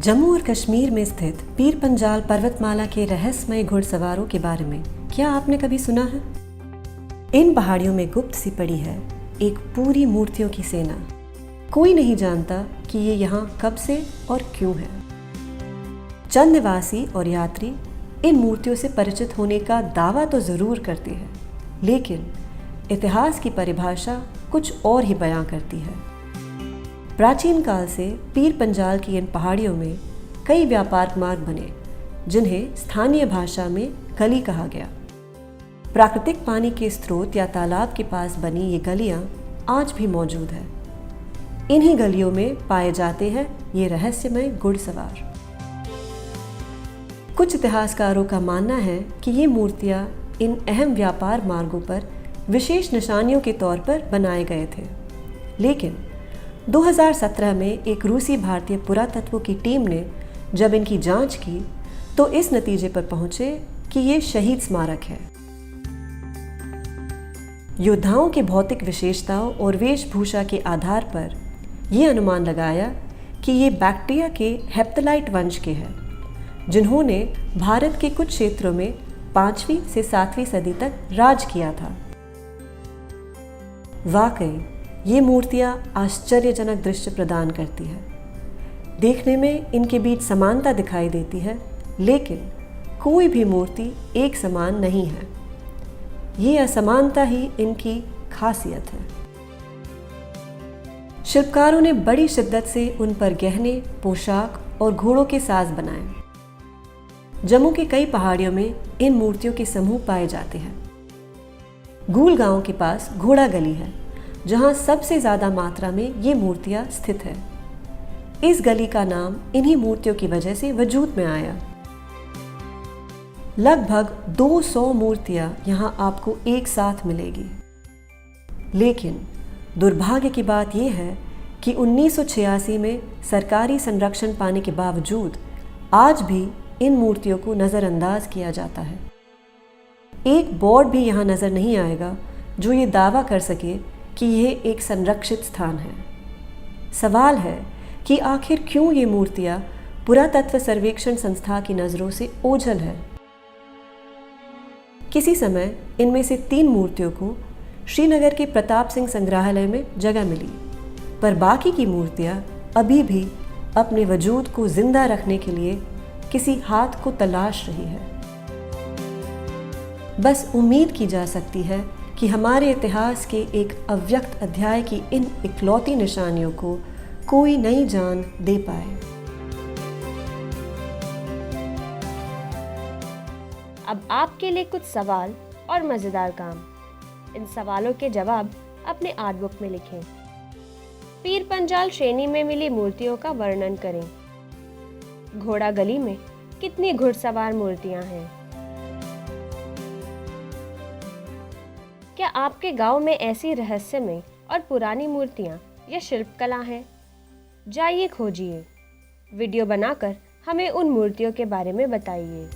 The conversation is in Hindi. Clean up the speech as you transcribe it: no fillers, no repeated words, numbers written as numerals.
जम्मू और कश्मीर में स्थित पीर पंजाल पर्वतमाला के रहस्यमय घुड़सवारों के बारे में क्या आपने कभी सुना है? इन पहाड़ियों में गुप्त सी पड़ी है एक पूरी मूर्तियों की सेना। कोई नहीं जानता कि ये यहाँ कब से और क्यों है। चंद निवासी और यात्री इन मूर्तियों से परिचित होने का दावा तो जरूर करते हैं, लेकिन इतिहास की परिभाषा कुछ और ही बयां करती है। प्राचीन काल से पीर पंजाल की इन पहाड़ियों में कई व्यापार मार्ग बने, जिन्हें स्थानीय भाषा में गली कहा गया। प्राकृतिक पानी के स्रोत या तालाब के पास बनी ये गलियां आज भी मौजूद है। इन्हीं गलियों में पाए जाते हैं ये रहस्यमय घुड़सवार। कुछ इतिहासकारों का मानना है कि ये मूर्तियां इन अहम व्यापार मार्गों पर विशेष निशानियों के तौर पर बनाए गए थे, लेकिन 2017 में एक रूसी भारतीय पुरातत्व की टीम ने जब इनकी जांच की तो इस नतीजे पर पहुंचे कि ये शहीद स्मारक है। योद्धाओं के भौतिक विशेषताओं और वेशभूषा के आधार पर यह अनुमान लगाया कि ये बैक्ट्रिया के हेप्तलाइट वंश के हैं, जिन्होंने भारत के कुछ क्षेत्रों में 5वीं से 7वीं सदी तक राज किया था। वाकई ये मूर्तियाँ आश्चर्यजनक दृश्य प्रदान करती है। देखने में इनके बीच समानता दिखाई देती है, लेकिन कोई भी मूर्ति एक समान नहीं है। ये असमानता ही इनकी खासियत है। शिल्पकारों ने बड़ी शिद्दत से उन पर गहने, पोशाक और घोड़ों के साज बनाए। जम्मू के कई पहाड़ियों में इन मूर्तियों के समूह पाए जाते हैं। गूल गांव के पास घोड़ा गली है, जहां सबसे ज्यादा मात्रा में ये मूर्तियां स्थित है। इस गली का नाम इन्हीं मूर्तियों की वजह से वजूद में आया। लगभग 200 मूर्तियां यहां आपको एक साथ मिलेगी, लेकिन दुर्भाग्य की बात यह है कि 1986 में सरकारी संरक्षण पाने के बावजूद आज भी इन मूर्तियों को नज़रअंदाज किया जाता है। एक बोर्ड भी यहां नजर नहीं आएगा जो ये दावा कर सके कि यह एक संरक्षित स्थान है। सवाल है कि आखिर क्यों ये मूर्तियां पुरातत्व सर्वेक्षण संस्था की नज़रों से ओझल है। किसी समय इनमें से 3 मूर्तियों को श्रीनगर के प्रताप सिंह संग्रहालय में जगह मिली, पर बाकी की मूर्तियां अभी भी अपने वजूद को जिंदा रखने के लिए किसी हाथ को तलाश रही है। बस उम्मीद की जा सकती है कि हमारे इतिहास के एक अव्यक्त अध्याय की इन इकलौती निशानियों को कोई नई जान दे पाए। अब आपके लिए कुछ सवाल और मज़ेदार काम। इन सवालों के जवाब अपने आर्ट बुक में लिखें। पीर पंजाल श्रेणी में मिली मूर्तियों का वर्णन करें। घोड़ा गली में कितनी घुड़सवार मूर्तियां हैं? क्या आपके गांव में ऐसी रहस्यमय और पुरानी मूर्तियां या शिल्पकला हैं? जाइए खोजिए। वीडियो बनाकर हमें उन मूर्तियों के बारे में बताइए।